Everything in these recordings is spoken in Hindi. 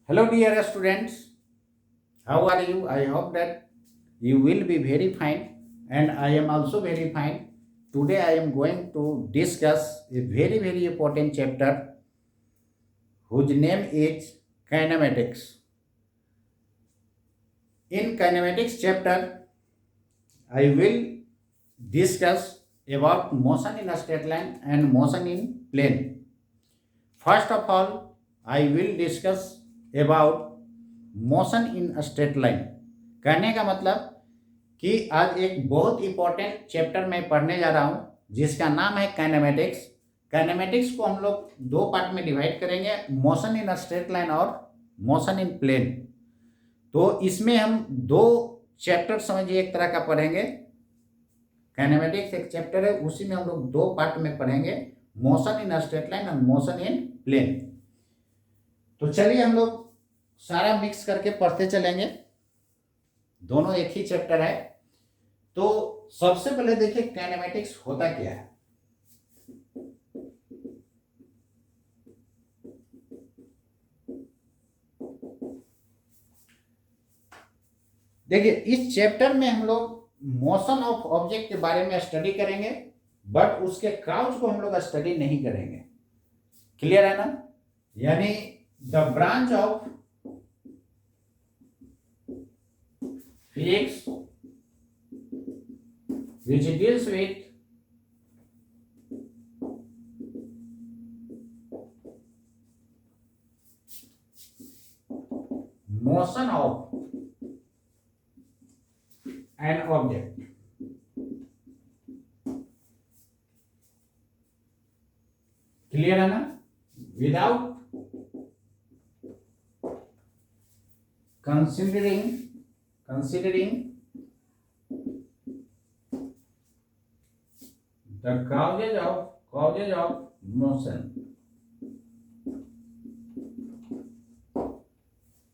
Hello, dear students. How are you? I hope that you will be very fine, and I am also very fine. Today, I am going to discuss a very important chapter whose name is kinematics. In kinematics chapter, I will discuss about motion in a straight line and motion in plane. First of all, I will discuss about motion in straight line. कहने का मतलब कि आज एक बहुत इंपॉर्टेंट चैप्टर मैं पढ़ने जा रहा हूं जिसका नाम है काइनेमेटिक्स। काइनेमेटिक्स को हम लोग दो पार्ट में डिवाइड करेंगे, मोशन इन स्ट्रेट लाइन और मोशन इन प्लेन। तो इसमें हम दो चैप्टर समझिए एक तरह का पढ़ेंगे। काइनेमेटिक्स एक चैप्टर है, उसी में हम लोग दो पार्ट में पढ़ेंगे, मोशन इन स्ट्रेट लाइन और मोशन इन प्लेन। तो चलिए हम लोग सारा मिक्स करके पढ़ते चलेंगे, दोनों एक ही चैप्टर है। तो सबसे पहले देखिए काइनेमेटिक्स होता क्या है। देखिए इस चैप्टर में हम लोग मोशन ऑफ ऑब्जेक्ट के बारे में स्टडी करेंगे, बट उसके काउज को हम लोग स्टडी नहीं करेंगे। क्लियर है ना? यानी the branch of physics which deals with motion of an object. Clear है ना? Without considering the causes of motion।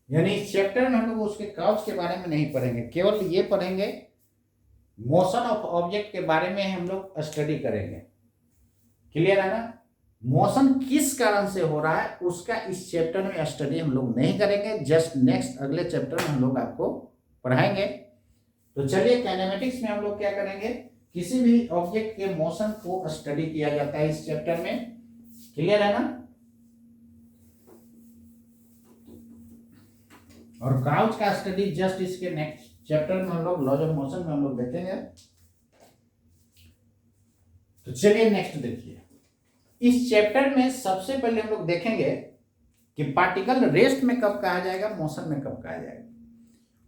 यानी इस चैप्टर में हम लोग उसके काउज के बारे में नहीं पढ़ेंगे, केवल ये पढ़ेंगे मोशन ऑफ ऑब्जेक्ट के बारे में हम लोग स्टडी करेंगे। क्लियर है ना? मोशन किस कारण से हो रहा है उसका इस चैप्टर में स्टडी हम लोग नहीं करेंगे, जस्ट नेक्स्ट अगले चैप्टर में हम लोग आपको पढ़ाएंगे। तो चलिए काइनेमेटिक्स में हम लोग क्या करेंगे, किसी भी ऑब्जेक्ट के मोशन को स्टडी किया जाता है इस चैप्टर में। क्लियर है ना? और काउच का स्टडी जस्ट इसके नेक्स्ट चैप्टर में हम लोग लॉज ऑफ मोशन में हम लोग देखेंगे। तो चलिए नेक्स्ट देखिए, इस चैप्टर में सबसे पहले हम लोग देखेंगे कि पार्टिकल रेस्ट में कब कहा जाएगा, मोशन में कब कहा जाएगा।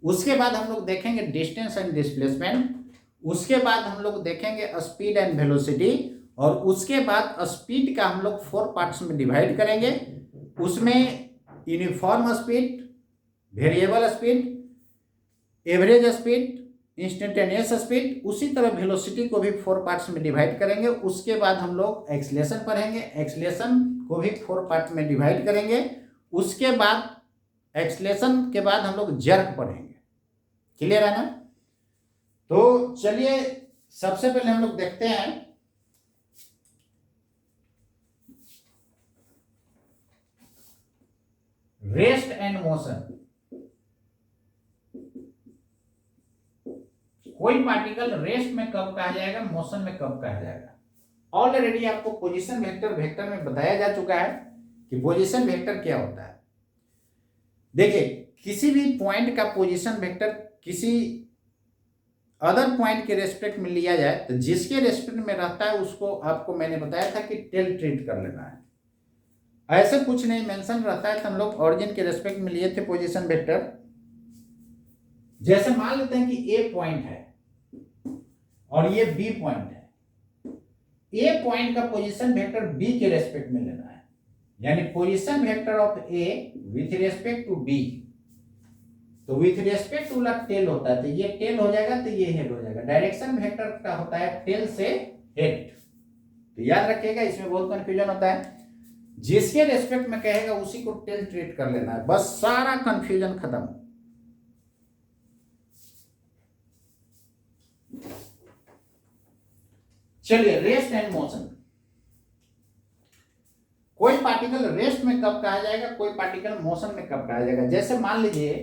उसके बाद हम लोग देखेंगे डिस्टेंस एंड डिस्प्लेसमेंट। उसके बाद हम लोग देखेंगे स्पीड एंड वेलोसिटी। और उसके बाद स्पीड का हम लोग 4 पार्ट्स में डिवाइड करेंगे। उसमें uniform speed, variable speed, average speed, instantaneous speed. उसी तरह वेलोसिटी को भी 4 पार्ट्स में डिवाइड करेंगे। उसके बाद हम लोग एक्सीलरेशन पढ़ेंगे, एक्सीलरेशन को भी 4 पार्ट में डिवाइड करेंगे। उसके बाद एक्सीलरेशन के बाद हम लोग जर्क पढ़ेंगे। क्लियर है ना? तो चलिए सबसे पहले हम लोग देखते हैं रेस्ट एंड मोशन। कोई पार्टिकल रेस्ट में कब कहा जाएगा, मोशन में कब कहा जाएगा। ऑलरेडी आपको पोजीशन वेक्टर में बताया जा चुका है कि पोजीशन वेक्टर क्या होता है। देखिए किसी भी पॉइंट का पोजीशन वेक्टर किसी अदर पॉइंट के रेस्पेक्ट में लिया जाए तो जिसके रेस्पेक्ट में रहता है उसको आपको मैंने बताया था कि टेल ट्रीट कर लेना है। ऐसे कुछ नहीं मेंशन रहता है तो हम लोग ऑरिजिन के रेस्पेक्ट में लिए थे पोजीशन वेक्टर। जैसे मान लेते हैं कि ए पॉइंट है और ये बी पॉइंट है। ए पॉइंट का पोजीशन वेक्टर बी के रेस्पेक्ट में लेना है, यानी position vector of A with respect to B. तो विथ रेस्पेक्ट टू टेल होता है, तो ये टेल हो जाएगा तो ये हेड हो जाएगा। डायरेक्शन वेक्टर का होता है टेल से हेड। तो याद रखिएगा, इसमें बहुत कंफ्यूजन होता है। जिसके रेस्पेक्ट में कहेगा उसी को टेल ट्रीट कर लेना है, बस सारा कंफ्यूजन खत्म। चलिए रेस्ट एंड मोशन। कोई पार्टिकल रेस्ट में कब कहा जाएगा, कोई पार्टिकल मोशन में कब कहा जाएगा। जैसे मान लीजिए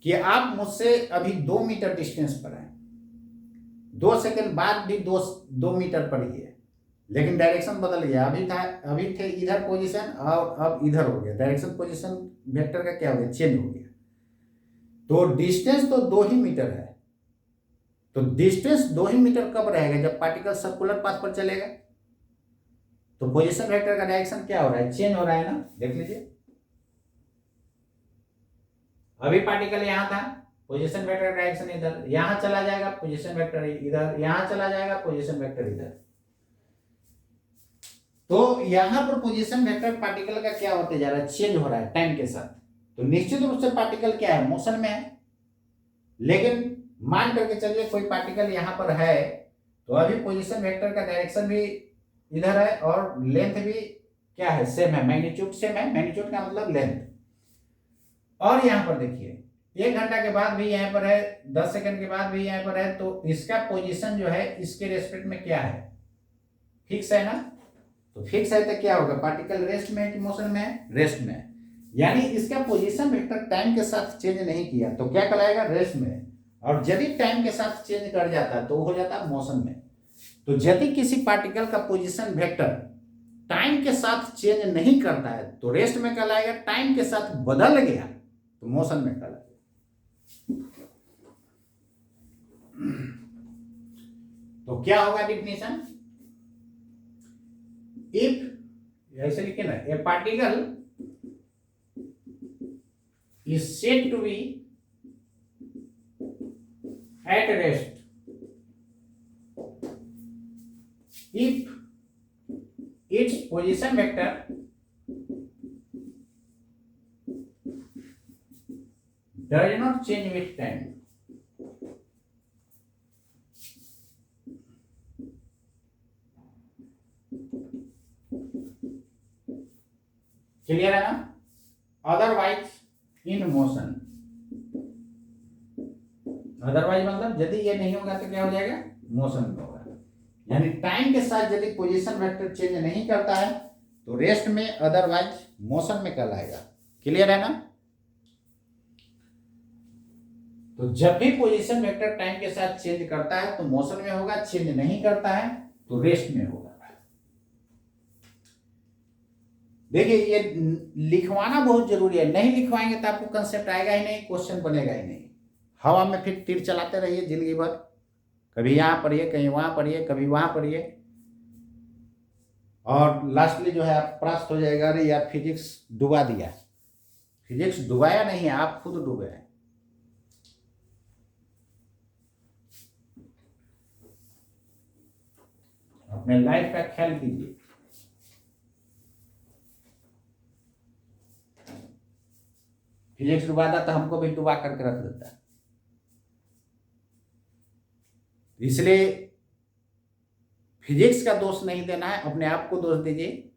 कि आप मुझसे अभी 2 मीटर डिस्टेंस पर हैं, 2 सेकंड बाद भी 2 मीटर पर ही है, लेकिन डायरेक्शन बदल गया। अभी थे इधर पोजीशन और अब इधर हो गया, डायरेक्शन पोजीशन वेक्टर का क्या हो गया, चेंज हो गया। तो डिस्टेंस तो 2 ही मीटर है, तो डिस्टेंस 2 ही मीटर कब रहेगा, जब पार्टिकल सर्कुलर पाथ पर चलेगा। तो पोजीशन वेक्टर का डायरेक्शन क्या हो रहा है, चेंज हो रहा है ना, देख लीजिए। अभी पार्टिकल यहां था, पोजीशन वेक्टर डायरेक्शन इधर, यहां चला जाएगा पोजीशन वेक्टर इधर, यहां चला जाएगा पोजीशन वेक्टर इधर। तो यहां पर पोजीशन वेक्टर पार्टिकल का क्या होते जा रहा है, चेंज हो रहा है टाइम के साथ। तो निश्चित रूप से पार्टिकल क्या है, मोशन में है। लेकिन मान करके चलिए कोई पार्टिकल यहां पर है, तो अभी पोजीशन वेक्टर का डायरेक्शन भी इधर है और लेंथ भी क्या है, सेम है, मैग्नीट्यूड सेम है, मैग्नीट्यूड का मतलब लेंथ। और यहां पर देखिए 1 घंटा के बाद भी यहां पर है, 10 सेकंड के बाद भी यहां पर है, तो इसका पोजीशन जो है इसके रेस्पेक्ट में क्या है, फिक्स है ना। तो फिक्स है तो क्या होगा, पार्टिकल रेस्ट में है कि मोशन में है, रेस्ट में है। यानी इसका पोजीशन वेक्टर टाइम के साथ चेंज नहीं किया तो क्या कहलाएगा, रेस्ट में। और यदि टाइम के साथ चेंज कर जाता तो हो जाता मोशन में। तो यदि किसी पार्टिकल का पोजीशन वेक्टर टाइम के साथ चेंज नहीं करता है तो रेस्ट में कहलाएगा, टाइम के साथ बदल गया तो मोशन में कहलाएगा। तो क्या होगा डिफिनेशन, इफ ऐसे लिखे ना, ए particle is said to be at rest if its position vector does not change with time. Clear है ना। अदरवाइज इन मोशन, अदरवाइज मतलब यदि ये नहीं होगा तो क्या हो जाएगा, मोशन में होगा। यानी टाइम के साथ यदि पोजीशन वेक्टर चेंज नहीं करता है तो रेस्ट में, अदरवाइज मोशन में कहलाएगा। क्लियर है ना। तो जब भी पोजीशन वेक्टर टाइम के साथ चेंज करता है तो मोशन में होगा, चेंज नहीं करता है तो रेस्ट में होगा। देखिए ये लिखवाना बहुत जरूरी है, नहीं लिखवाएंगे तो आपको कंसेप्ट आएगा ही नहीं, क्वेश्चन बनेगा ही नहीं। हवा में फिर तीर चलाते रहिए जिंदगी भर, कभी यहाँ पढ़िए, कहीं वहां पढ़िए, कभी वहां पढ़िए, और लास्टली जो है आप परास्त हो जाएगा, अरे यार फिजिक्स डुबा दिया। फिजिक्स डुबाया नहीं है, आप खुद डूबे हैं। अपने लाइफ का ख्याल कीजिए। फिजिक्स डुबाता तो हमको भी डुबा करके रख देता। इसलिए फिजिक्स का दोष नहीं देना है, अपने आप को दोष दीजिए।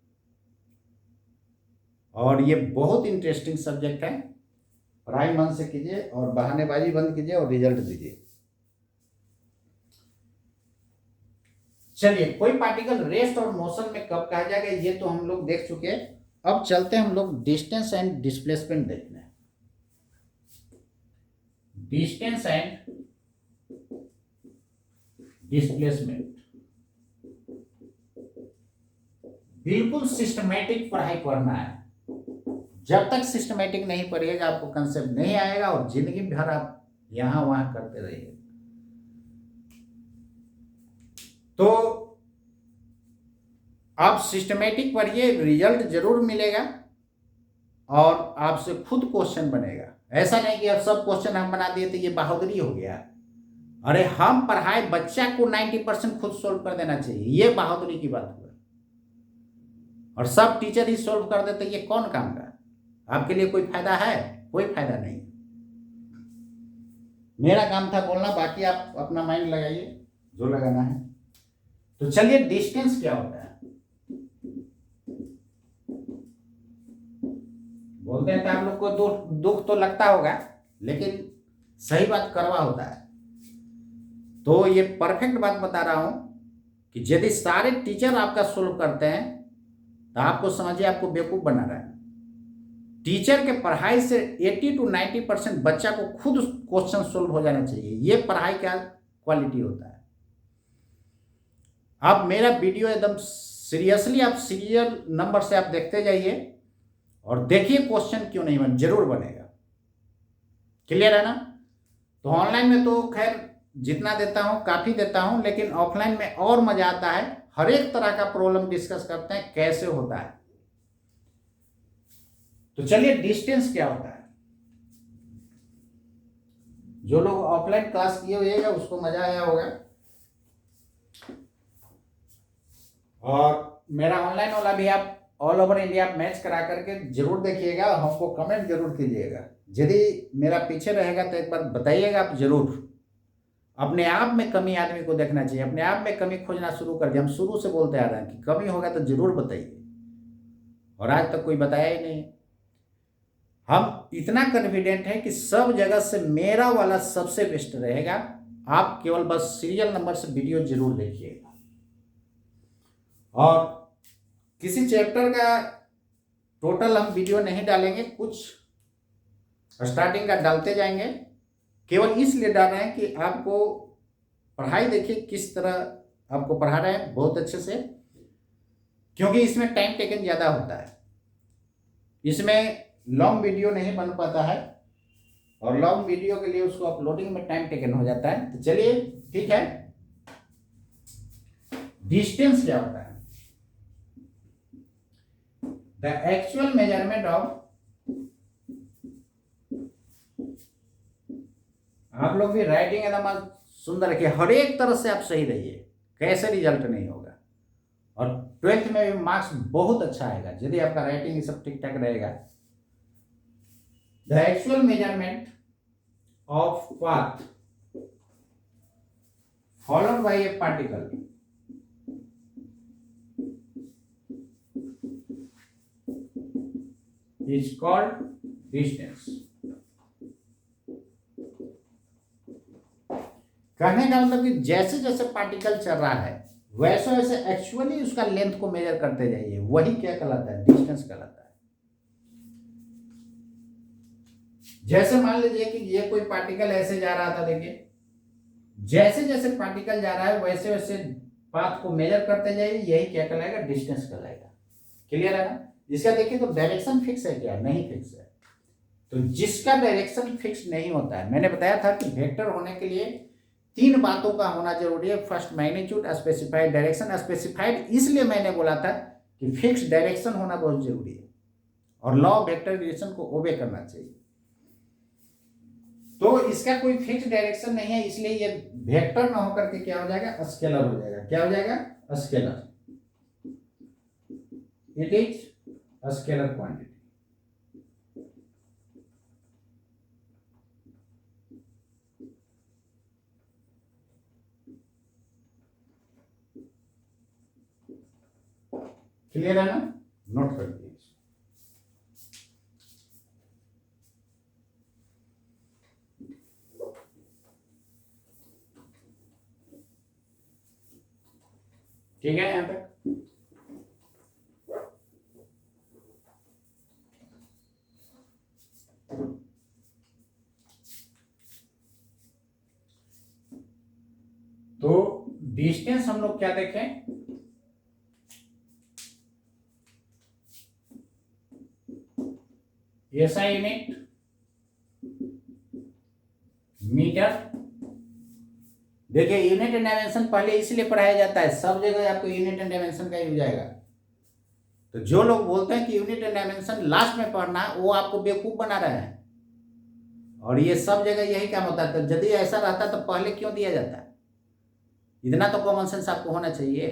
और ये बहुत इंटरेस्टिंग सब्जेक्ट है, पढ़ाई मन से कीजिए और बहानेबाजी बंद कीजिए और रिजल्ट दीजिए। चलिए, कोई पार्टिकल रेस्ट और मोशन में कब कहा जाएगा ये तो हम लोग देख चुके हैं। अब चलते हैं हम लोग डिस्टेंस एंड डिस्प्लेसमेंट देखने। डिस्टेंस एंड डिस्प्लेसमेंट बिल्कुल सिस्टमैटिक पढ़ाई पढ़ना है। जब तक सिस्टमैटिक नहीं पढ़िएगा आपको कंसेप्ट नहीं आएगा और जिंदगी भर आप यहां वहां करते रहिए। तो आप सिस्टमैटिक पढ़िए, रिजल्ट जरूर मिलेगा और आपसे खुद क्वेश्चन बनेगा। ऐसा नहीं कि अब सब क्वेश्चन हम बना दिए तो ये बहादुरी हो गया। अरे हम पढ़ाए, बच्चा को 90% खुद सोल्व कर देना चाहिए, ये बहादुरी की बात हुआ। और सब टीचर ही सोल्व कर देते, ये कौन काम का? आपके लिए कोई फायदा है? कोई फायदा नहीं। मेरा काम था बोलना, बाकी आप अपना माइंड लगाइए जो लगाना है। तो चलिए, डिस्टेंस क्या होता है बोलते हैं तो आप लोग को दुख तो लगता होगा, लेकिन सही बात करवा होता है। तो ये परफेक्ट बात बता रहा हूं कि यदि सारे टीचर आपका सोल्व करते हैं तो आपको समझिए आपको बेवकूफ़ बना रहा है। टीचर के पढ़ाई से 80 to 90% बच्चा को खुद क्वेश्चन सोल्व हो जाना चाहिए। ये पढ़ाई का क्वालिटी होता है। आप मेरा वीडियो एकदम सीरियसली आप सीरियल नंबर से आप देखते जाइए और देखिए क्वेश्चन क्यों नहीं जरूर बनेगा। क्लियर है ना? तो ऑनलाइन में तो खैर जितना देता हूँ काफ़ी देता हूँ, लेकिन ऑफलाइन में और मजा आता है। हर एक तरह का प्रॉब्लम डिस्कस करते हैं कैसे होता है। तो चलिए डिस्टेंस क्या होता है। जो लोग ऑफलाइन क्लास किए हुए उसको मजा आया होगा, और मेरा ऑनलाइन वाला भी आप ऑल ओवर इंडिया मैच करा करके जरूर देखिएगा और हमको कमेंट जरूर कीजिएगा। यदि मेरा पीछे रहेगा तो एक बार बताइएगा आप जरूर। अपने आप में कमी आदमी को देखना चाहिए, अपने आप में कमी खोजना शुरू कर दिया। हम शुरू से बोलते आ रहे हैं कि कमी होगा तो जरूर बताइए, और आज तक कोई बताया ही नहीं। हम इतना कॉन्फिडेंट है कि सब जगह से मेरा वाला सबसे बेस्ट रहेगा। आप केवल बस सीरियल नंबर से वीडियो जरूर देखिएगा, और किसी चैप्टर का टोटल हम वीडियो नहीं डालेंगे, कुछ स्टार्टिंग का डालते जाएंगे। केवल इसलिए डाल रहे हैं कि आपको पढ़ाई देखिए किस तरह आपको पढ़ा रहे हैं बहुत अच्छे से, क्योंकि इसमें टाइम टेकन ज़्यादा होता है। इसमें लॉन्ग वीडियो नहीं बन पाता है, और लॉन्ग वीडियो के लिए उसको अपलोडिंग में टाइम टेकन हो जाता है। तो चलिए ठीक है, डिस्टेंस क्या होता है? द एक्चुअल मेजरमेंट ऑफ, आप लोग भी राइटिंग एकदम सुंदर रखिए, हर एक तरह से आप सही रहिए, कैसे रिजल्ट नहीं होगा। और 12th में भी मार्क्स बहुत अच्छा आएगा यदि आपका राइटिंग ये सब ठीक ठाक रहेगा। The actual measurement of path followed by A particle is called distance. कहने का मतलब कि जैसे जैसे पार्टिकल चल रहा है वैसे वैसे एक्चुअली उसका लेंथ को मेजर करते जाइए, वही क्या कहलाता है? डिस्टेंस कहलाता है। जैसे मान लीजिए कि ये कोई पार्टिकल ऐसे जा रहा था, देखिए जैसे जैसे पार्टिकल जा रहा है वैसे वैसे पाथ को मेजर करते जाइए, यही क्या कहलाएगा? डिस्टेंस कहलाएगा। क्लियर है ना? इसका देखिए तो डायरेक्शन फिक्स है क्या? नहीं फिक्स है। तो जिसका डायरेक्शन फिक्स नहीं होता है, मैंने बताया था कि वेक्टर होने के लिए 3 बातों का होना जरूरी है। First magnitude, specified direction. Specified इसलिए मैंने बोला था कि फिक्स डायरेक्शन होना बहुत जरूरी है, और लॉ ऑफ वेक्टर रिलेशन को ओबे करना चाहिए। तो इसका कोई फिक्स डायरेक्शन नहीं है, इसलिए ये वेक्टर ना होकर के क्या हो जाएगा? स्केलर हो जाएगा। क्या हो जाएगा? Scalar. It is scalar quantity. Clear है ना? नोट कर दिए। ठीक है यहां तक? तो डिस्टेंस हम लोग क्या देखें? SI unit metre. देखिए यूनिट एंड डायमेंशन पहले इसलिए पढ़ाया जाता है, सब जगह आपको यूनिट एंड डायमेंशन का यूज आएगा। तो जो लोग बोलते हैं कि यूनिट एंड डायमेंशन लास्ट में पढ़ना, वो आपको बेवकूफ बना रहे हैं। और ये सब जगह यही काम होता है। तो यदि ऐसा रहता तो पहले क्यों दिया जाता है? इतना तो कॉमन सेंस आपको होना चाहिए।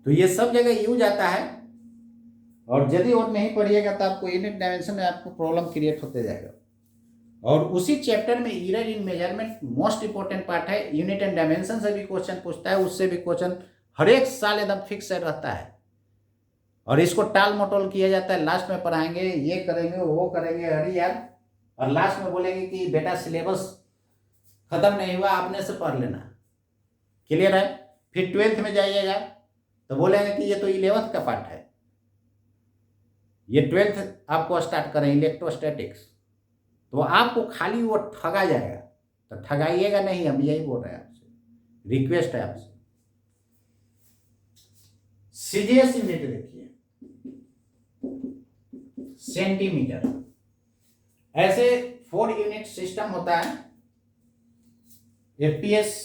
तो ये सब जगह यूज आता है, और यदि वो नहीं पढ़िएगा तो आपको यूनिट डायमेंशन में आपको प्रॉब्लम क्रिएट होते जाएगा। और उसी चैप्टर में error in measurement most important part है। यूनिट एंड डायमेंशन से भी क्वेश्चन पूछता है, उससे भी क्वेश्चन हर एक साल एकदम फिक्स रहता है, और इसको टाल मटोल किया जाता है। लास्ट में पढ़ाएंगे, ये करेंगे, वो करेंगे, अरे यार, और लास्ट में बोलेंगे कि बेटा सिलेबस खत्म नहीं हुआ, आपने से पढ़ लेना। क्लियर है? फिर 12th में जाइएगा तो बोलेंगे कि ये तो 11th का पार्ट है, ये 12th आपको स्टार्ट करें इलेक्ट्रोस्टैटिक्स, तो आपको खाली वो ठगा जाएगा। तो ठगाइएगा नहीं, हम यही बोल रहे हैं आपसे, रिक्वेस्ट है आपसे। सीजीएस यूनिट देखिए, सेंटीमीटर। ऐसे 4 यूनिट सिस्टम होता है, एफपीएस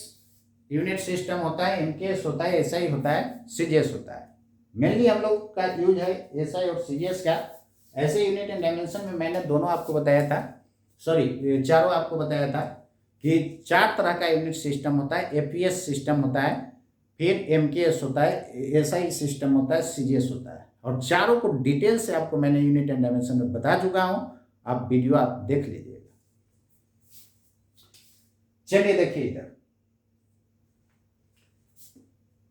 यूनिट सिस्टम होता है, एमकेएस होता है, एसआई होता है, सीजीएस होता है। मेनली हम लोग का यूज है एसआई और सीजीएस का। ऐसे यूनिट एंड डायमेंशन में मैंने दोनों आपको बताया था, सॉरी चारों आपको बताया था कि 4 तरह का यूनिट सिस्टम होता है। एफपीएस सिस्टम होता है, फिर एमकेएस होता है, एसआई सिस्टम होता है, सीजीएस होता है। और चारों को डिटेल से आपको मैंने यूनिट एंड डायमेंशन में बता चुका हूं, आप वीडियो आप देख लीजिएगा। चलिए देखिए इधर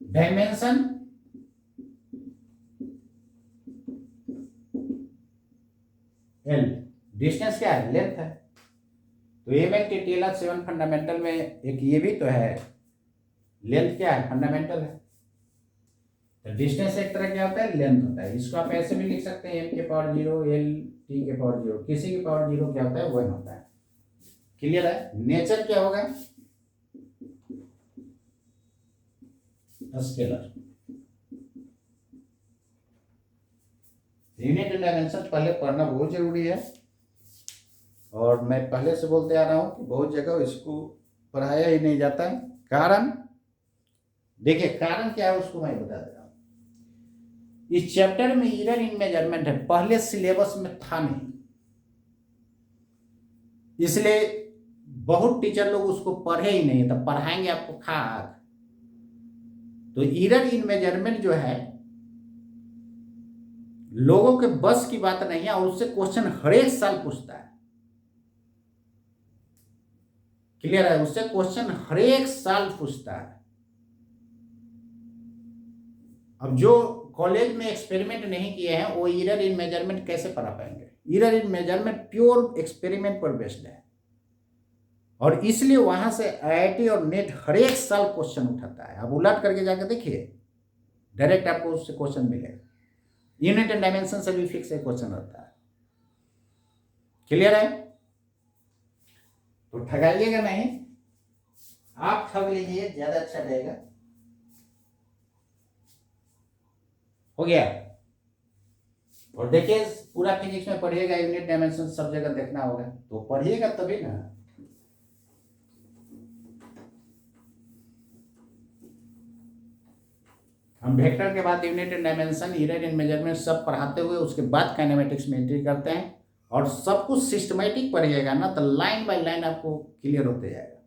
डायमेंशन, एल डिस्टेंस क्या है, लेंथ है। तो एमएलटी टेलर 7 फंडामेंटल में एक ये भी तो है, लेंथ क्या है, फंडामेंटल है। तो डिस्टेंस एक तरह क्या होता है, लेंथ होता है। इसको आप ऐसे भी लिख सकते हैं, m के पावर 0 l t के पावर 0, किसी के पावर 0 क्या होता है, 1 होता है। क्लियर है। नेचर क्या होगा, स्केलर। यूनिट एंड डायमेंशन पहले पढ़ना बहुत जरूरी है, और मैं पहले से बोलते आ रहा हूं कि बहुत जगह इसको पढ़ाया ही नहीं जाता है। कारण देखिए, कारण क्या है उसको मैं बता दे रहा हूं। इस चैप्टर में एरर इन मेजरमेंट है, पहले सिलेबस में था नहीं, इसलिए बहुत टीचर लोग उसको पढ़े ही नहीं, तो पढ़ाएंगे आपको खाक। तो एरर इन मेजरमेंट जो है लोगों के बस की बात नहीं है, और उससे क्वेश्चन हर एक साल पूछता है। क्लियर है, उससे क्वेश्चन हर एक साल पूछता है। अब जो कॉलेज में एक्सपेरिमेंट नहीं किए हैं वो एरर इन मेजरमेंट कैसे पढ़ा पाएंगे। Error in measurement pure experiment पर बेस्ड है, और इसलिए वहां से आईआईटी और नेट हर एक साल क्वेश्चन उठाता है। आप उलट करके जाकर देखिए, डायरेक्ट आपको उससे क्वेश्चन मिलेगा। यूनिट एंड डायमेंशन से भी फिक्स एक क्वेश्चन रहता है। क्लियर है। तो ठगाइएगा नहीं, आप ठग लीजिए, ज्यादा अच्छा रहेगा। हो गया। और देखिए पूरा फिजिक्स में पढ़िएगा, यूनिट डायमेंशन सब जगह देखना होगा, तो पढ़िएगा तभी ना। हम वेक्टर के बाद unit and dimension, error in measurement सब पढ़ाते हुए उसके बाद काइनेमेटिक्स में एंट्री करते हैं, और सब कुछ सिस्टमैटिक पढ़िएगा ना, तो लाइन बाय लाइन आपको क्लियर होते जाएगा।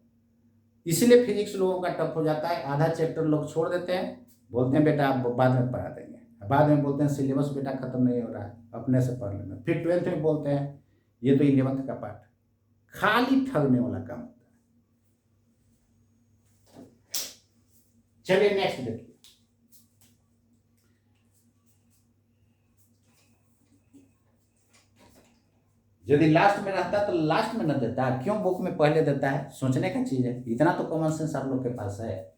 इसलिए फिजिक्स लोगों का टफ हो जाता है। आधा चैप्टर लोग छोड़ देते हैं, बोलते हैं बेटा आप बाद में पढ़ा देंगे, बाद में बोलते हैं सिलेबस बेटा खत्म नहीं हो रहा है, अपने से पढ़ लेना। फिर 12th में बोलते हैं ये तो 11th का पार्ट। खाली ठगने वाला काम होता है। चलिए नेक्स्ट देखिए, यदि लास्ट में रहता तो लास्ट में न देता, क्यों बुक में पहले देता है, सोचने का चीज है। इतना तो कॉमन सेंस आप लोग के पास है।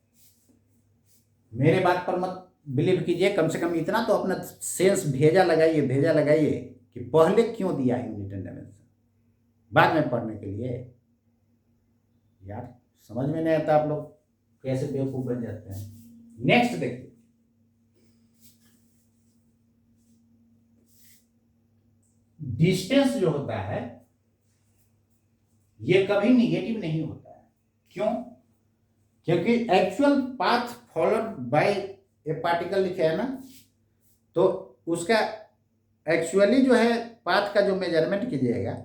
मेरे बात पर मत बिलीव कीजिए, कम से कम इतना तो अपना सेंस भेजा लगाइए कि पहले क्यों दिया यूनिट एंड डायमेंशन, बाद में पढ़ने के लिए। यार समझ में नहीं आता आप लोग कैसे बेवकूफ बन जाते हैं। नेक्स्ट देखिए, डिस्टेंस जो होता है ये कभी निगेटिव नहीं होता है। क्यों? क्योंकि actual path followed by A particle लिखे है ना, तो उसका एक्चुअली जो है पाथ का जो मेजरमेंट कीजिएगा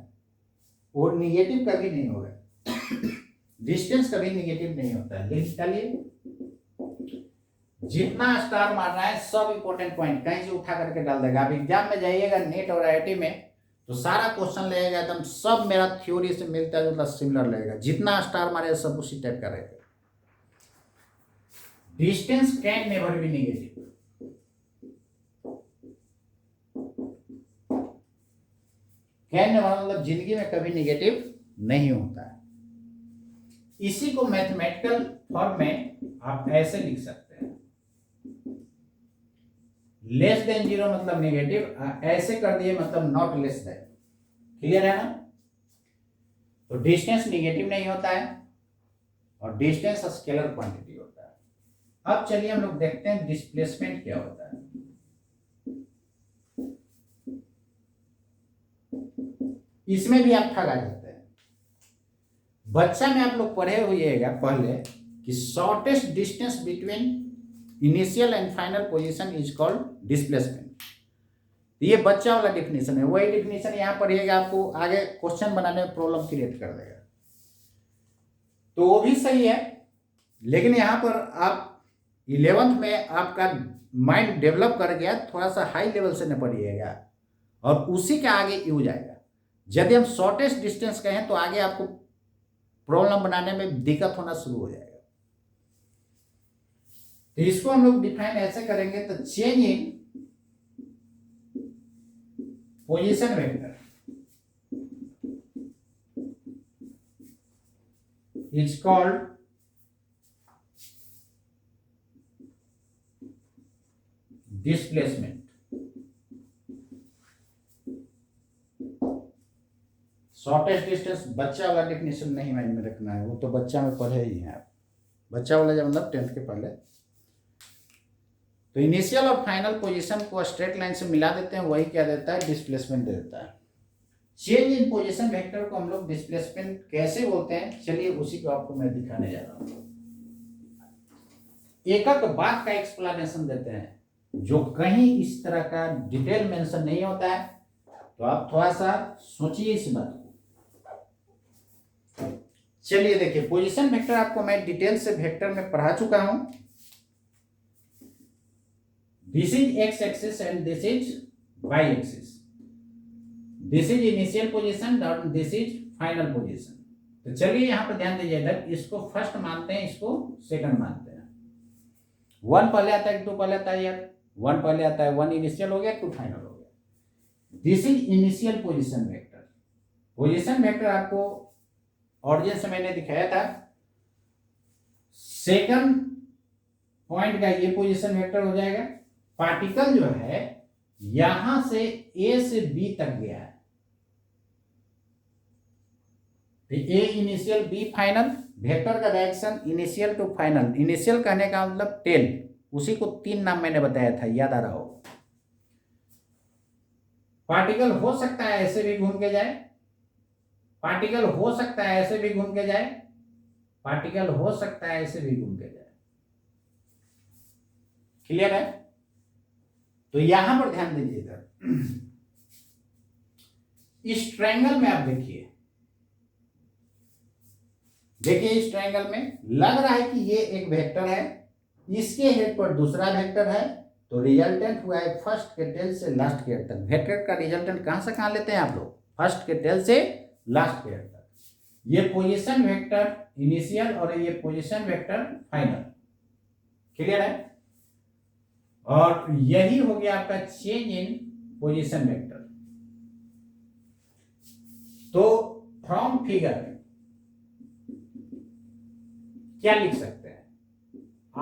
वो निगेटिव कभी नहीं होगा। डिस्टेंस कभी निगेटिव नहीं होता है। लिख डालिए, जितना स्टार मारना है सब इंपॉर्टेंट पॉइंट कहीं से उठा करके डाल देगा। आप एग्जाम में जाइएगा नेट और आईआईटी में तो सारा क्वेश्चन लगेगा एकदम सब मेरा थ्योरी से मिलता जुलता सिमिलर लगेगा। जितना स्टार मारे सब उसी टाइप का रहेगा। Distance can never be negative. Can मतलब जिंदगी में कभी नेगेटिव नहीं होता है। इसी को मैथमेटिकल फॉर्म में आप ऐसे लिख सकते हैं, लेस देन जीरो मतलब नेगेटिव, ऐसे कर दिए मतलब नॉट लेस देन। क्लियर है ना? तो डिस्टेंस नेगेटिव नहीं होता है और डिस्टेंस स्केलर क्वांटिटी होता है। अब चलिए हम लोग देखते हैं डिस्प्लेसमेंट क्या होता है। इसमें भी आप ठगा जाते हैं। बच्चा में आप लोग पढ़े हुएगा पहले कि shortest distance between initial and final position is called displacement. ये बच्चा वाला डिफिनेशन है, वही डिफिनेशन यहाँ पढ़िएगा, आपको आगे क्वेश्चन बनाने में प्रॉब्लम क्रिएट कर देगा। तो वो भी सही है, लेकिन यहाँ पर आप 11th में आपका माइंड डेवलप कर गया, थोड़ा सा हाई लेवल से न पढ़िएगा और उसी के आगे यूज आएगा। यदि हम शॉर्टेस्ट डिस्टेंस कहें तो आगे आपको प्रॉब्लम बनाने में दिक्कत होना शुरू हो जाएगा। तो इसको हम लोग डिफाइन ऐसे करेंगे, तो change in position vector is called displacement. Shortest distance बच्चा वाला डिफिनेशन नहीं माइंड में रखना है, वो तो बच्चा में पढ़े ही हैं आप। बच्चा वाला जब मतलब 10th के पहले। तो इनिशियल और फाइनल पोजीशन को स्ट्रेट लाइन से मिला देते हैं, वही क्या देता है? डिस्प्लेसमेंट दे देता है। चेंज इन पोजीशन वेक्टर को हम लोग डिस्प्लेसमेंट कैसे बोलते हैं, चलिए उसी को आपको मैं दिखाने जा रहा हूँ। एक एक बात का एक्सप्लेनेशन देते हैं, जो कहीं इस तरह का डिटेल मेंशन नहीं होता है, तो आप थोड़ा सा सोचिए इस बात को। चलिए देखिए, पोजीशन वेक्टर आपको मैं डिटेल से वेक्टर में पढ़ा चुका हूं। This is x axis and this is y axis. This is initial position और दिस इज फाइनल पोजीशन। तो चलिए यहां पर ध्यान दीजिए, इधर इसको फर्स्ट मानते हैं, इसको सेकंड मानते हैं। 1 पहले आता है, 2 पहले आता है यार। 1 पहले आता है, 1 इनिशियल हो गया, 2 फाइनल हो गया। This is initial position vector. Position vector आपको ऑरिजिन से मैंने दिखाया था। सेकंड पॉइंट का ये पोजीशन वेक्टर हो जाएगा। पार्टिकल जो है यहां से ए से बी तक गया है, तो A initial B final. Vector का direction initial to final. Initial कहने का मतलब टेल, उसी को 3 नाम मैंने बताया था, याद आ रहा हो। पार्टिकल हो सकता है ऐसे भी घूम के जाए, पार्टिकल हो सकता है ऐसे भी घूम के जाए, पार्टिकल हो सकता है ऐसे भी घूम के जाए। क्लियर है? तो यहां पर ध्यान दीजिए, इधर इस ट्रायंगल में आप देखिए, इस ट्रायंगल में लग रहा है कि ये एक वेक्टर है, इसके हेड पर दूसरा वेक्टर है, तो रिजल्टेंट हुआ है फर्स्ट के टेल से लास्ट के हेड तक। वेक्टर का रिजल्टेंट कहां से कहां लेते हैं आप लोग? फर्स्ट के टेल से लास्ट के हेड तक। ये पोजीशन वेक्टर इनिशियल और ये पोजीशन वेक्टर फाइनल। क्लियर है? और यही हो गया आपका चेंज इन पोजीशन वेक्टर। तो फ्रॉम फिगर क्या लिख सकते हैं?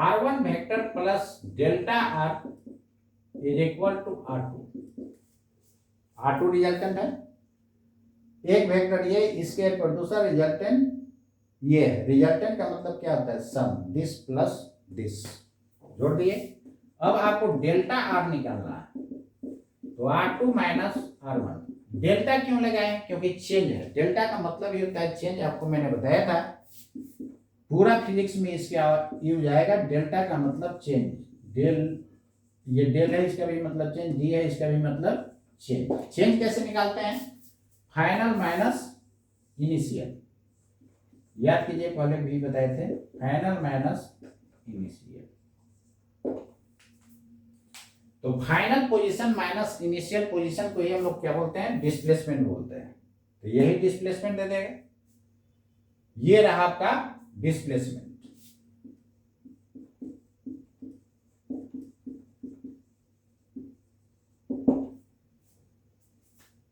R1 vector plus delta R is equal to R2। R2 resultant है, एक वेक्टर ये, इसके पर दूसरा रिजल्टेंट ये है। रिजल्टेंट का मतलब क्या होता है? सम, दिस प्लस दिस, जोड़ दिए। अब आपको डेल्टा R निकालना है, तो R2 माइनस R1। डेल्टा क्यों लगाए? क्योंकि चेंज है। डेल्टा का मतलब ये होता है चेंज, आपको मैंने बताया था। पूरा फिजिक्स में इसका यूज आएगा। डेल्टा का मतलब चेंज। ये डेल है, इसका भी मतलब चेंज। डी है, इसका भी मतलब चेंज। चेंज कैसे निकालते हैं? Final minus initial. याद कीजिए, पहले भी बताए थे, फाइनल माइनस इनिशियल। तो final position minus initial position को ही हम लोग क्या बोलते हैं? डिस्प्लेसमेंट बोलते हैं। तो यही डिस्प्लेसमेंट दे देगा। ये रहा आपका डिस्प्लेसमेंट।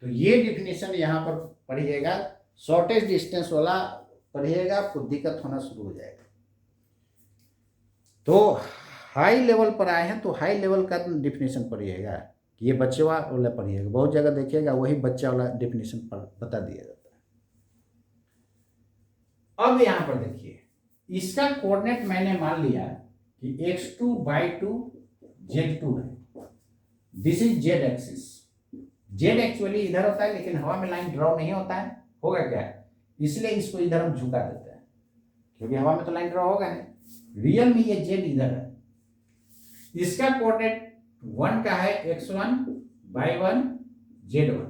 तो ये डिफिनेशन यहां पर पढ़िएगा। शॉर्टेस्ट डिस्टेंस वाला पढ़िएगा, आपको दिक्कत होना शुरू हो जाएगा। तो हाई लेवल पर आए हैं तो हाई लेवल का डिफिनेशन पढ़िएगा, ये बच्चे वाला पढ़िएगा, बहुत जगह देखिएगा वही बच्चा वाला डिफिनेशन पर बता दिया जाता है। अब यहाँ पर देखिए, इसका कोऑर्डिनेट मैंने मान लिया कि x2/2 z2 है, this is z axis. z actually इधर होता है लेकिन हवा में लाइन ड्रॉ नहीं होता है, होगा क्या, इसलिए इसको इधर हम झुका देते हैं क्योंकि हवा में तो लाइन ड्रॉ होगा नहीं। रियल में ये z इधर है। इसका कोऑर्डिनेट 1 का है, x1/1 z1।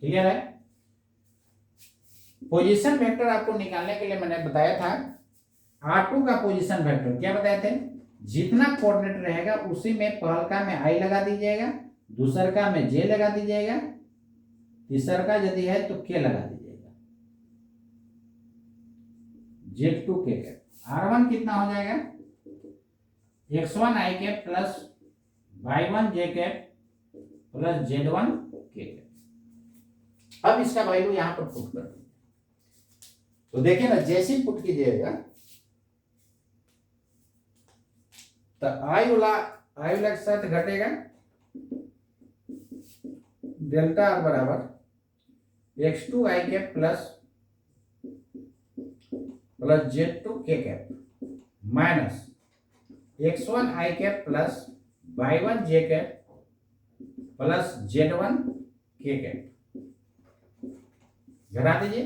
क्लियर है। पोजीशन वेक्टर आपको निकालने के लिए मैंने बताया था, R2 का पोजीशन वेक्टर क्या बताए थे, जितना कोऑर्डिनेट रहेगा उसी में पहलका में I लगा दीजिएगा, दूसरका में J लगा दीजिएगा, तीसरका यदि है तो K लगा दीजिएगा, Z2 K कैप। R1 कितना हो जाएगा, x1 I cap plus y1 J cap plus Z1 K cap. अब इसका वैल्यू यहां पर पुट कर दीजिए, तो देखिए ना, जैसे ही पुट कीजिएगा तो आई वाला के साथ घटेगा, डेल्टा आर बराबर x2 I cap plus Z2 K cap minus x1 I cap plus y1 J cap plus Z1 K cap. घटा दीजिए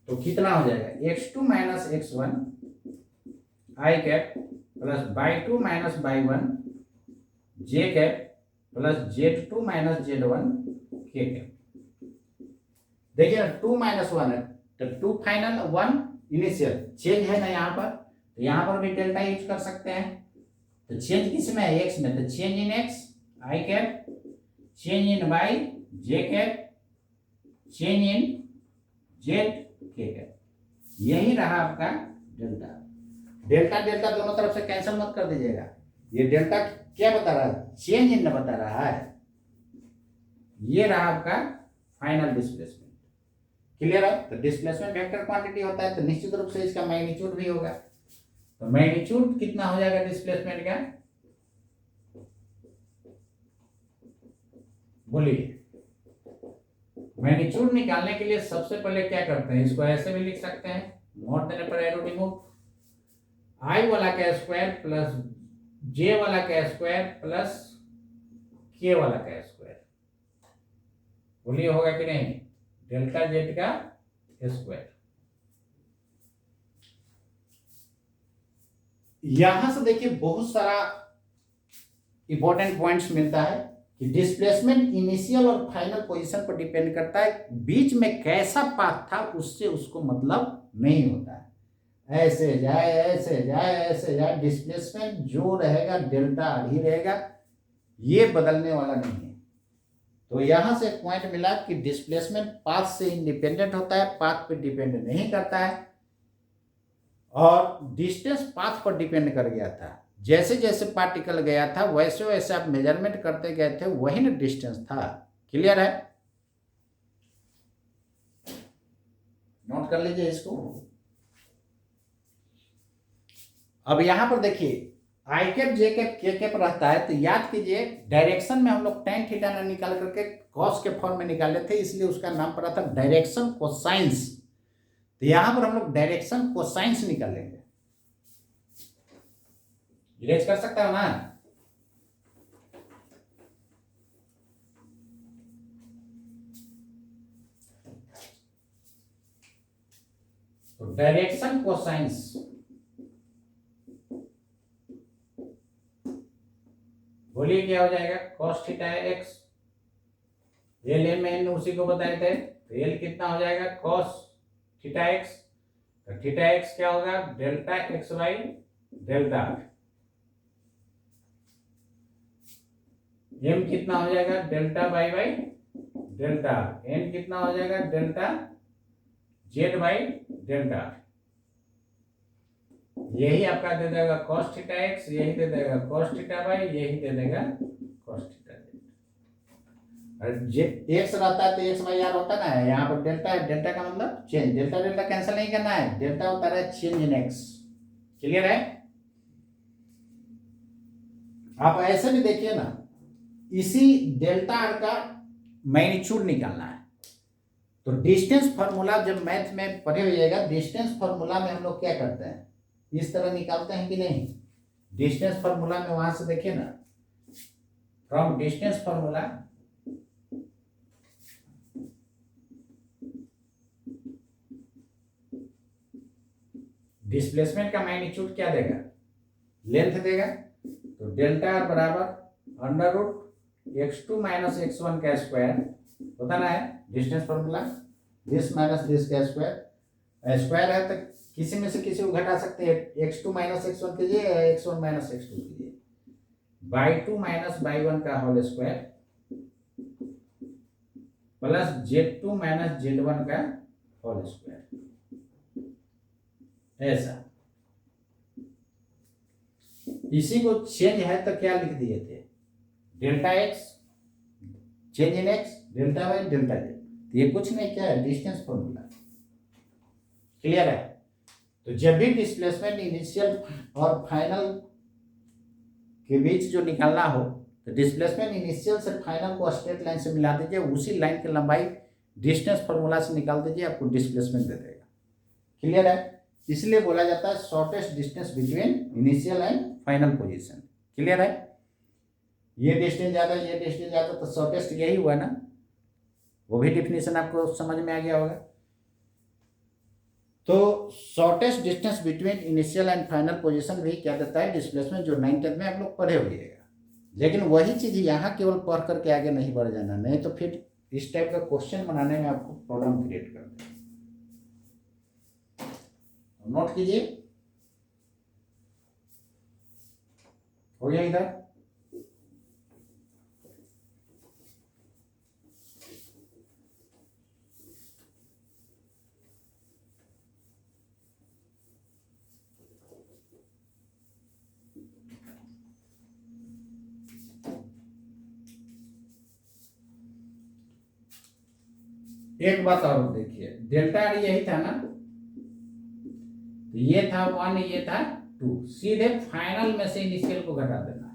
तो कितना हो जाएगा, x2 minus x1 I cap plus y2 minus y1 J cap plus Z2 minus Z1 K cap. देखिए ना, 2 माइनस 1 है तो 2 फाइनल, 1 इनिशियल, चेंज है ना यहाँ पर, तो यहाँ पर भी डेल्टा यूज कर सकते हैं। तो चेंज किस में है, x में, तो change in x I cap, change in y J cap, change in Z K cap. यही रहा आपका डेल्टा। डेल्टा डेल्टा दोनों तरफ से कैंसिल मत कर दीजिएगा। ये डेल्टा क्या बता रहा है, चेंज इन बता रहा है। ये रहा आपका फाइनल डिस्प्लेसमेंट। क्लियर है। तो डिस्प्लेसमेंट वेक्टर क्वांटिटी होता है तो निश्चित रूप से इसका मैग्नीट्यूड भी होगा। तो मैग्नीट्यूड कितना हो जाएगा डिस्प्लेसमेंट का, बोलिए। मैग्नीट्यूड निकालने के लिए सबसे पहले क्या करते हैं, इसको ऐसे भी लिख सकते हैं, नोट देने पर एरो रिमूव, आई वाला का स्क्वायर प्लस जे वाला का स्क्वायर प्लस के वाला का स्क्वायर, बोलिए होगा कि नहीं, डेल्टा जेड का स्क्वायर। यहां से देखिए बहुत सारा इंपॉर्टेंट पॉइंट्स मिलता है कि डिस्प्लेसमेंट इनिशियल और फाइनल पोजीशन पर डिपेंड करता है, बीच में कैसा पाथ था उससे उसको मतलब नहीं होता है। ऐसे जाए ऐसे जाए ऐसे जाए, डिस्प्लेसमेंट जो रहेगा डेल्टा ही रहेगा, ये बदलने वाला नहीं है। तो यहां से पॉइंट मिला कि डिस्प्लेसमेंट पाथ से इंडिपेंडेंट होता है, पाथ पे डिपेंड नहीं करता है। और डिस्टेंस पाथ पर डिपेंड कर गया था, जैसे जैसे पार्टिकल गया था वैसे वैसे आप मेजरमेंट करते गए थे, वही ना डिस्टेंस था। क्लियर है, नोट कर लीजिए इसको। अब यहां पर देखिए आई कैप जे कैप के कैप रहता है, तो याद कीजिए डायरेक्शन में हम लोग tan थीटा ना निकाल करके कॉस के फॉर्म में निकाले थे, इसलिए उसका नाम पड़ा था डायरेक्शन कोसाइंस। तो यहां पर हम लोग डायरेक्शन कोसाइंस निकालेंगे। इरेज कर सकता हो ना, तो डायरेक्शन कोसाइंस बोलिए क्या हो जाएगा, cos theta x, L M N उसी को बताए थे, तो एल कितना हो जाएगा cos थीटा x, तो थीटा x क्या होगा delta x by delta, M कितना हो जाएगा delta by by delta, N कितना हो जाएगा डेल्टा जेड बाई डेल्टा। यही आपका दे देगा cos थीटा x, यही दे देगा cos थीटा बाई, यही दे देगा cos थीटा z। और x रहता है तो x बाई आर होता ना है, यहाँ पर डेल्टा है, डेल्टा का मतलब चेंज, डेल्टा डेल्टा कैंसिल नहीं करना है, डेल्टा होता है चेंज इन x। क्लियर है। आप ऐसे भी देखिए ना, इसी डेल्टा आर का मैग्नीट्यूड निकालना है। तो डिस्टेंस फार्मूला जब मैथ में पढ़े होइएगा, डिस्टेंस फार्मूला में हम लोग क्या करते हैं, इस तरह निकालते हैं कि नहीं। डिस्टेंस फार्मूला में वहां से देखिए ना, फ्रॉम डिस्टेंस फार्मूला डिस्प्लेसमेंट का मैग्नीट्यूड क्या देगा, लेंथ देगा। तो डेल्टा आर बराबर under root x2 minus x1 का स्क्वायर होता ना है distance formula, this minus this का स्क्वायर। स्क्वायर है तो किसी में से किसी को घटा सकते हैं, x2 माइनस x1 कीजिए या x1 माइनस x2 कीजिए, बाई 2 माइनस बाई 1 का whole square plus z2 minus z1 का होल स्क्वायर, ऐसा। इसी को चेंज है तो क्या लिख दिए थे, delta x change in x, delta y delta z. ये कुछ नहीं, क्या है, डिस्टेंस फॉर्मूला। क्लियर है। तो जब भी डिस्प्लेसमेंट इनिशियल और फाइनल के बीच जो निकालना हो, तो डिस्प्लेसमेंट इनिशियल से फाइनल को स्ट्रेट लाइन से मिला दीजिए, उसी लाइन की लंबाई डिस्टेंस फॉर्मूला से निकाल दीजिए, आपको डिस्प्लेसमेंट दे देगा। क्लियर है। इसलिए बोला जाता है shortest distance between initial and final position. Clear है। ये डिस्टेंस ज्यादा, ये डिस्टेंस ज्यादा, तो शॉर्टेस्ट यही हुआ ना। वो भी डिफिनेशन आपको समझ में आ गया होगा। तो shortest distance between initial and final position भी क्या देता है, डिस्प्लेसमेंट, जो 9th में आप लोग पढ़े होइएगा। लेकिन वही चीज यहाँ केवल पढ़ करके आगे नहीं बढ़ जाना, नहीं तो फिर इस टाइप का क्वेश्चन बनाने में आपको प्रॉब्लम क्रिएट कर देगा। नोट कीजिए, हो गया इधर। एक बात और देखिए, डेल्टा आर यही था ना, तो ये था 1, ये था 2, सीधे फाइनल में से इनिशियल को घटा देना है,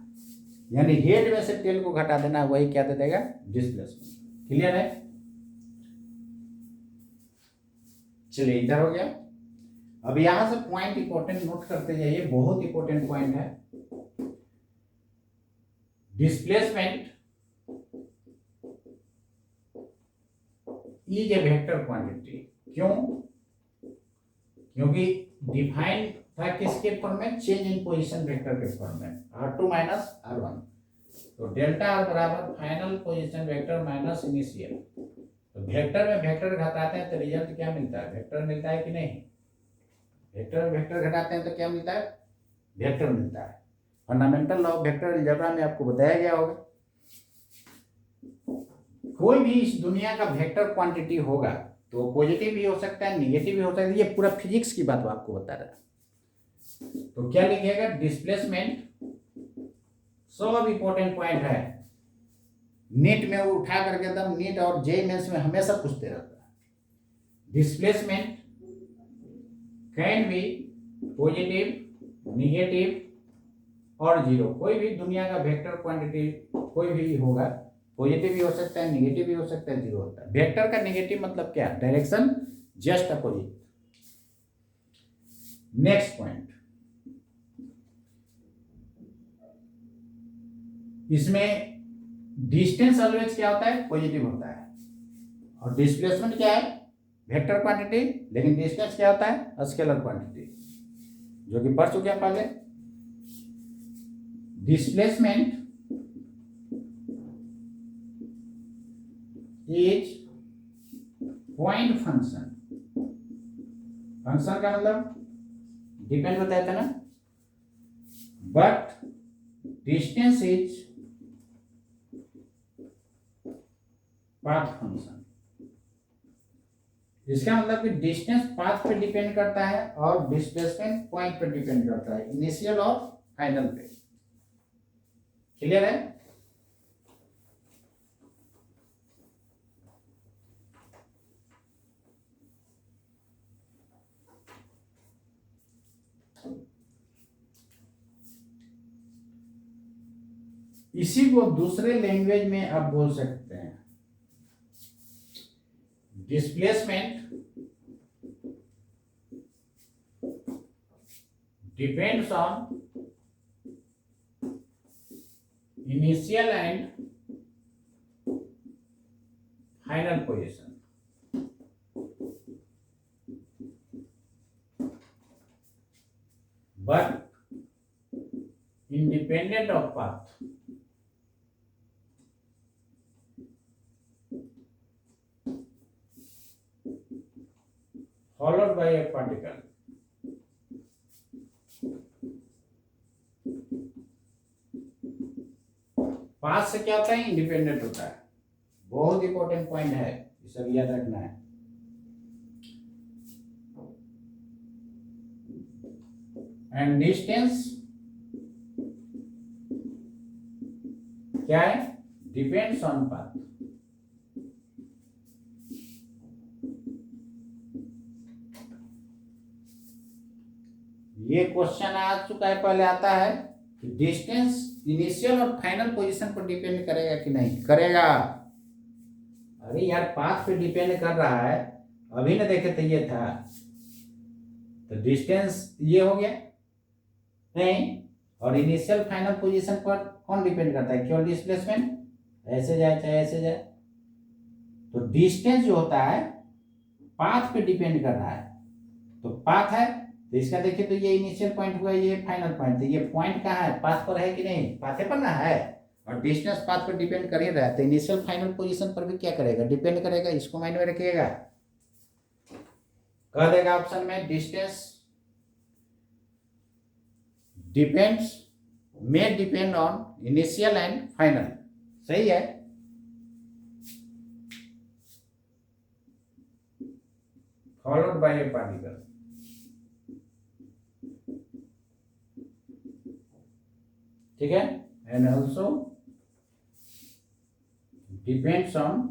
यानी हेड में से टेल को घटा देना है, वही क्या दे देगा, डिस्प्लेसमेंट। क्लियर है। चलिए इधर हो गया। अब यहां से पॉइंट इंपॉर्टेंट नोट करते जाइए, बहुत इंपॉर्टेंट पॉइंट है। Displacement is a vector quantity. क्यों? क्योंकि डिफाइन था किसके फॉर्म में, चेंज इन पोजीशन वेक्टर के फॉर्म में, r2 माइनस r1। तो डेल्टा आर बराबर final position vector minus initial. तो वेक्टर में वेक्टर घटाते हैं तो रिजल्ट क्या मिलता है, वेक्टर मिलता है कि नहीं। वेक्टर में वेक्टर घटाते हैं तो क्या मिलता है, वेक्टर मिलता है। Fundamental law of vector algebra में आपको बताया गया होगा। कोई भी इस दुनिया का वेक्टर क्वांटिटी होगा तो पॉजिटिव भी हो सकता है, निगेटिव भी हो सकता है। ये पूरा फिजिक्स की बात आपको बता रहा है। तो क्या लिखिएगा, डिस्प्लेसमेंट, सब इंपॉर्टेंट पॉइंट है। नीट में वो उठा करके एकदम, नीट और जेईई मेंस में हमेशा पूछते रहता है। Displacement can be positive, negative और जीरो। कोई भी दुनिया का वेक्टर क्वांटिटी कोई भी होगा, पॉजिटिव भी हो सकता है, निगेटिव भी हो सकता है, जीरो होता है। वेक्टर का नेगेटिव मतलब क्या, direction just opposite. Next point, इसमें डिस्टेंस ऑलवेज क्या होता है, पॉजिटिव होता है। और डिस्प्लेसमेंट क्या है, वेक्टर क्वांटिटी, लेकिन डिस्टेंस क्या होता है, स्केलर क्वांटिटी, जो कि पढ़ चुके हैं पहले। Displacement is point function. Function का मतलब डिपेंड बताया था ना, but distance is path function. इसका मतलब कि डिस्टेंस पाथ पे डिपेंड करता है और डिस्प्लेसमेंट पॉइंट पे डिपेंड करता है, इनिशियल और फाइनल पे। क्लियर है। इसी को दूसरे लैंग्वेज में आप बोल सकते हैं, displacement depends on initial and final position. But independent of path. Followed by a particle. Path से क्या होता है? इंडिपेंडेंट होता है। बहुत इंपॉर्टेंट पॉइंट है, ये सब याद रखना है। एंड डिस्टेंस क्या है? Depends on path. ये क्वेश्चन आ चुका है, पहले आता है कि डिस्टेंस इनिशियल और फाइनल पोजीशन पर डिपेंड करेगा कि नहीं करेगा। अरे यार पाथ पे डिपेंड कर रहा है, अभी ना देखे थे ये था, तो डिस्टेंस ये हो गया नहीं। और इनिशियल फाइनल पोजीशन पर कौन डिपेंड करता है? केवल डिस्प्लेसमेंट, ऐसे जाए चाहे ऐसे जाए। तो डिस्टेंस जो होता है पाथ पे डिपेंड कर रहा है। तो पाथ है तो इसका देखिए, तो ये इनिशियल पॉइंट हुआ, ये फाइनल पॉइंट, तो ये पॉइंट कहाँ है? पाथ पर है कि नहीं? पाथे पर ना है। और डिस्टेंस पाथ पर डिपेंड कर ही रहा है, तो इनिशियल फाइनल पोजीशन पर भी क्या करेगा? डिपेंड करेगा। इसको माइंड में रखिएगा। कह देगा ऑप्शन में डिस्टेंस डिपेंड्स में depend on initial and final. सही है। Followed by A particle. ठीक है। And also depends on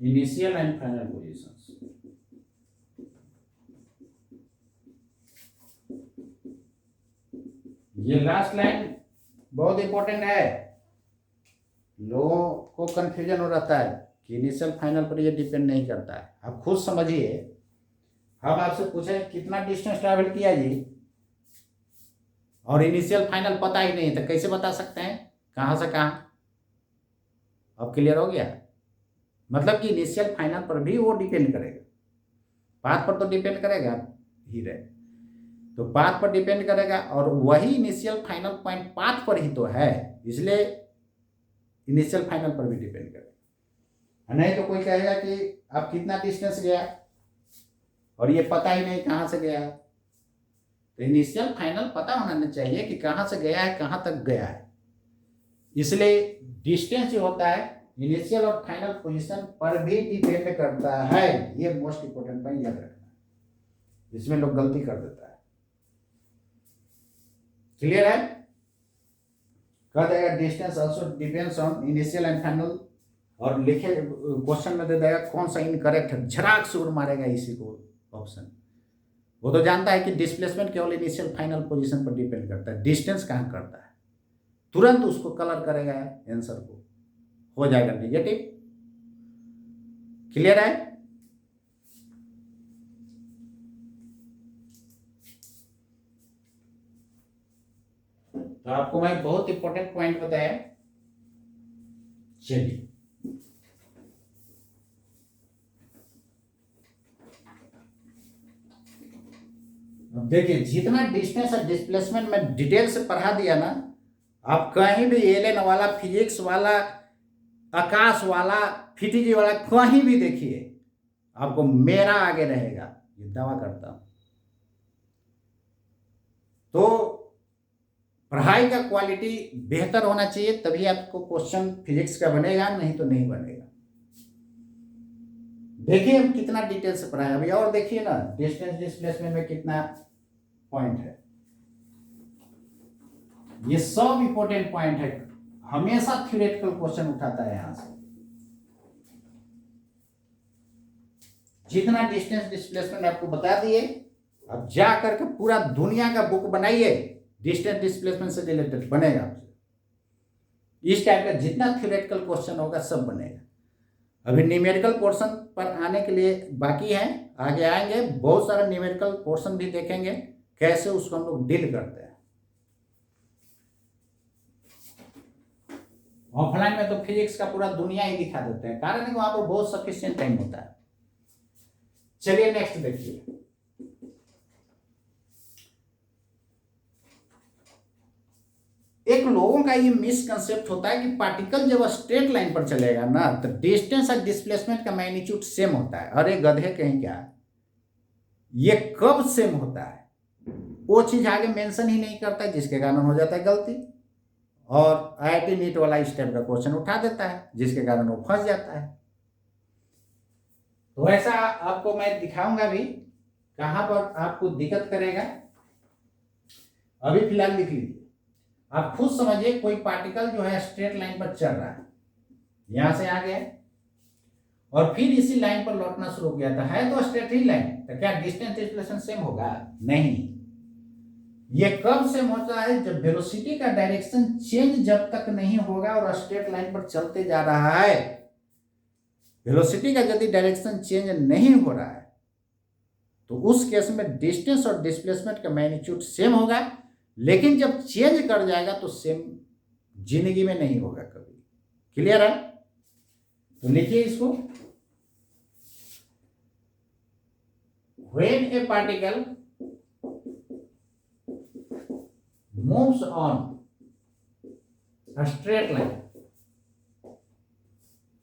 initial and final positions. ये लास्ट लाइन बहुत इंपॉर्टेंट है। लोगों को कंफ्यूजन हो रहता है कि इनिशियल फाइनल पर ये डिपेंड नहीं करता है। आप खुद समझिए, हम आपसे पूछे कितना डिस्टेंस ट्रैवल किया जी, और इनिशियल फाइनल पता ही नहीं, तो कैसे बता सकते हैं कहाँ से कहाँ? अब क्लियर हो गया? मतलब कि इनिशियल फाइनल पर भी वो डिपेंड करेगा, पाथ पर तो डिपेंड करेगा ही रहे, तो पाथ पर डिपेंड करेगा। और वही इनिशियल फाइनल पॉइंट पाथ पर ही तो है, इसलिए इनिशियल फाइनल पर भी डिपेंड करेगा। नहीं तो कोई कहेगा कि आप कितना डिस्टेंस गया और ये पता ही नहीं कहाँ से गया। तो इनिशियल फाइनल पता होना चाहिए कि कहाँ से गया है, कहाँ तक गया है। इसलिए डिस्टेंस जो होता है इनिशियल और फाइनल पोजीशन पर भी डिपेंड करता है। ये मोस्ट इंपोर्टेंट पॉइंट याद रखना है, इसमें लोग गलती कर देता है। क्लियर है? कह देगा distance also depends on initial and final, और लिखे क्वेश्चन में दे देगा कौन सा इनकरेक्ट है, झराक से उड़ मारेगा इसी को ऑप्शन। वो तो जानता है कि डिस्प्लेसमेंट केवल इनिशियल फाइनल पोजीशन पर डिपेंड करता है, डिस्टेंस कहाँ करता है। तुरंत उसको कलर करेगा आंसर को, हो जाएगा नेगेटिव। क्लियर है? तो आपको मैं बहुत इंपॉर्टेंट पॉइंट बताया। चलिए अब देखिए, जितना डिस्टेंस और डिस्प्लेसमेंट में डिटेल से पढ़ा दिया ना, आप कहीं भी एलियन वाला, फिजिक्स वाला, आकाश वाला, फिजिक्स वाला कहीं भी देखिए, आपको मेरा आगे रहेगा, ये दावा करता हूं। तो पढ़ाई का क्वालिटी बेहतर होना चाहिए, तभी आपको क्वेश्चन फिजिक्स का बनेगा, नहीं तो नहीं बनेगा। देखिए हम कितना डिटेल से पढ़ाए, अभी और देखिए ना डिस्टेंस डिस्प्लेसमेंट में कितना पॉइंट है। ये सब इंपॉर्टेंट पॉइंट है, हमेशा थ्योरेटिकल क्वेश्चन उठाता है यहां से। जितना डिस्टेंस डिस्प्लेसमेंट आपको बता दिए, अब जा करके पूरा दुनिया का बुक बनाइए, डिस्टेंस डिस्प्लेसमेंट से रिलेटेड बनेगा आपसे। इस टाइप का जितना थ्योरेटिकल क्वेश्चन होगा सब बनेगा। अभी न्यूमेरिकल पोर्शन पर आने के लिए बाकी है, आगे आएंगे, बहुत सारा न्यूमेरिकल पोर्शन भी देखेंगे कैसे उसको हम लोग डील करते हैं। ऑफलाइन में तो फिजिक्स का पूरा दुनिया ही दिखा देते हैं, कारण है कि वहां पर बहुत सफिशिएंट टाइम होता है। चलिए नेक्स्ट देखिए। एक लोगों का ये मिसकंसेप्ट होता है कि पार्टिकल जब स्ट्रेट लाइन पर चलेगा ना तो डिस्टेंस और डिस्प्लेसमेंट का मैग्नीट्यूड सेम होता है। अरे गधे कहीं क्या, ये कब सेम होता है? वो चीज आगे मेंशन ही नहीं करता है, जिसके कारण हो जाता है गलती। और IIT नीट वाला इस टाइप का क्वेश्चन उठा देता है, जिसके कारण वो फंस जाता है। तो ऐसा आपको मैं दिखाऊंगा भी कहां पर आपको दिक्कत करेगा। अभी फिलहाल लिख लीजिए, आप खुद समझिए। कोई पार्टिकल जो है स्ट्रेट लाइन पर चल रहा है, यहां से आ गया और फिर इसी लाइन पर लौटना शुरू किया था, है तो स्ट्रेट ही लाइन, तो क्या डिस्टेंस डिस्प्लेसमेंट सेम होगा? नहीं। ये कब सेम होता है? जब वेलोसिटी का डायरेक्शन चेंज जब तक नहीं होगा और स्ट्रेट लाइन पर चलते जा रहा है, वेलोसिटी का यदि डायरेक्शन चेंज नहीं हो रहा है तो उस केस में डिस्टेंस और डिस्प्लेसमेंट का मैग्नीट्यूड सेम होगा। लेकिन जब चेंज कर जाएगा तो सेम जिंदगी में नहीं होगा कभी। क्लियर है? तो लिखिए इसको, when a particle moves on a straight line,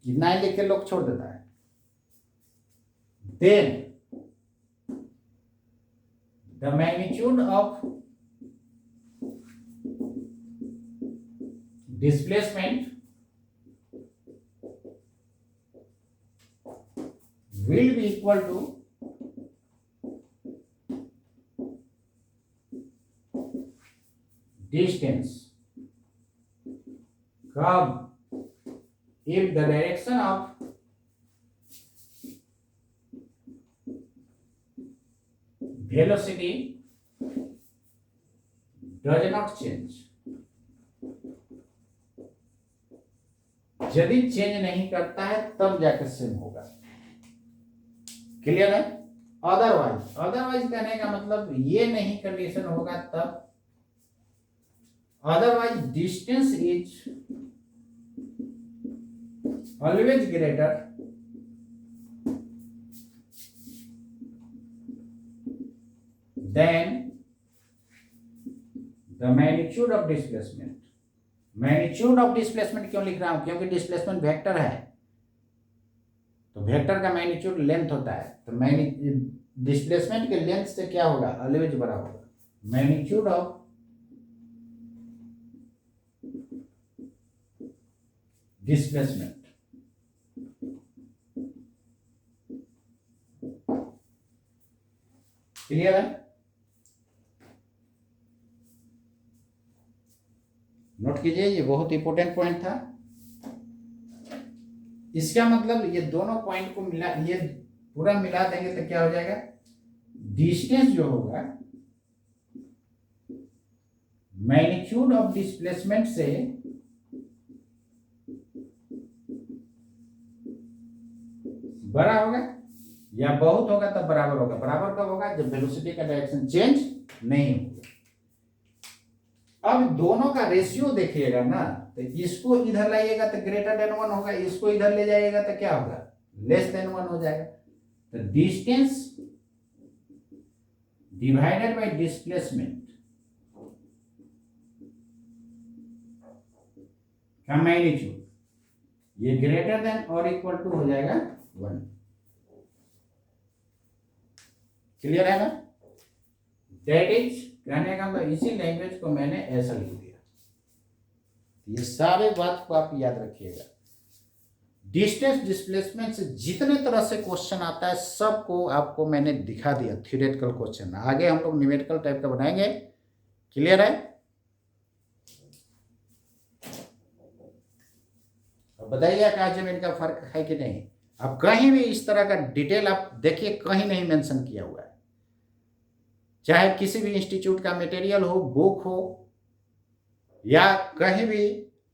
इतना ही लिख के लोग छोड़ देता है, then the magnitude of displacement will be equal to distance curve if the direction of velocity does not change। यदि चेंज नहीं करता है तब जाकर सेम होगा। क्लियर है? अदरवाइज कहने का मतलब ये नहीं कंडीशन होगा तब। otherwise distance is always greater than the magnitude of displacement। Magnitude of displacement क्यों लिख रहा हूं? क्योंकि डिस्प्लेसमेंट वेक्टर है, तो वेक्टर का मैग्नीट्यूड लेंथ होता है, तो डिस्प्लेसमेंट के लेंथ से क्या होगा? ऑलवेज बड़ा होगा। मैग्नीट्यूड ऑफ डिस्प्लेसमेंट क्लियर है? नोट कीजिए, ये बहुत इंपॉर्टेंट पॉइंट था। इसका मतलब ये दोनों पॉइंट को मिला, ये पूरा मिला देंगे तो क्या हो जाएगा? डिस्टेंस जो होगा मैग्नीट्यूड ऑफ डिस्प्लेसमेंट से बड़ा होगा या बहुत होगा तब बराबर होगा। बराबर कब होगा? जब वेलोसिटी का डायरेक्शन चेंज नहीं होगा। अब दोनों का रेशियो देखिएगा ना, तो इसको इधर लाइएगा तो ग्रेटर देन 1 होगा, इसको इधर ले जाइएगा तो क्या होगा? लेस देन 1 हो जाएगा। तो डिस्टेंस डिवाइडेड बाय डिस्प्लेसमेंट का मैग्नीट्यूड ये ग्रेटर देन और इक्वल टू हो जाएगा 1। क्लियर है ना? दैट इज कहने का मतलब इसी लैंग्वेज को मैंने ऐसा लिख दिया। ये सारे बात को आप याद रखिएगा। डिस्टेंस डिस्प्लेसमेंट से जितने तरह से क्वेश्चन आता है सबको आपको मैंने दिखा दिया, थ्योरेटिकल क्वेश्चन। आगे हम लोग न्यूमेरिकल टाइप का बनाएंगे। क्लियर है? अब बताइए क्या जमीन का फर्क है कि नहीं? अब कहीं भी इस तरह का डिटेल आप देखिए, कहीं नहीं मेंशन किया हुआ है। चाहे किसी भी इंस्टीट्यूट का मटेरियल हो, बुक हो, या कहीं भी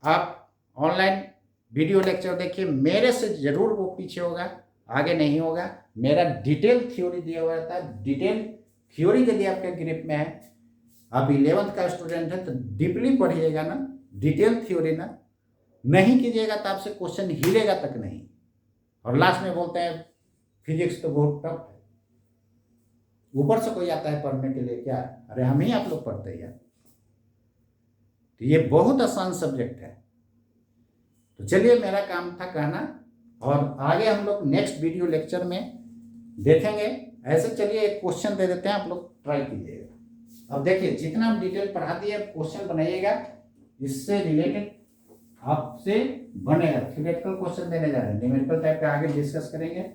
आप ऑनलाइन वीडियो लेक्चर देखिए, मेरे से ज़रूर वो पीछे होगा, आगे नहीं होगा। मेरा डिटेल थ्योरी दिया हुआ रहता है, डिटेल थ्योरी यदि आपके ग्रिप में है, आप 11th का स्टूडेंट है तो डीपली पढ़िएगा ना, डिटेल थ्योरी ना, नहीं कीजिएगा तो आपसे क्वेश्चन हिलेगा तक नहीं। और लास्ट में बोलते हैं फिजिक्स तो बहुत टफ है, ऊपर से कोई आता है पढ़ने के लिए क्या? अरे हम ही आप लोग पढ़ते हैं यार। तो ये बहुत आसान सब्जेक्ट है। तो चलिए, मेरा काम था कहना, और आगे हम लोग नेक्स्ट वीडियो लेक्चर में देखेंगे। ऐसे चलिए एक क्वेश्चन दे देते हैं, आप लोग ट्राई कीजिएगा। अब देखिए, जितना हम डिटेल पढ़ा दिए, क्वेश्चन बनाइएगा, इससे रिलेटेड आपसे बनेगा। थ्योरेटिकल क्वेश्चन देने जा रहे हैं, न्यूमेरिकल टाइप का आगे डिस्कस करेंगे।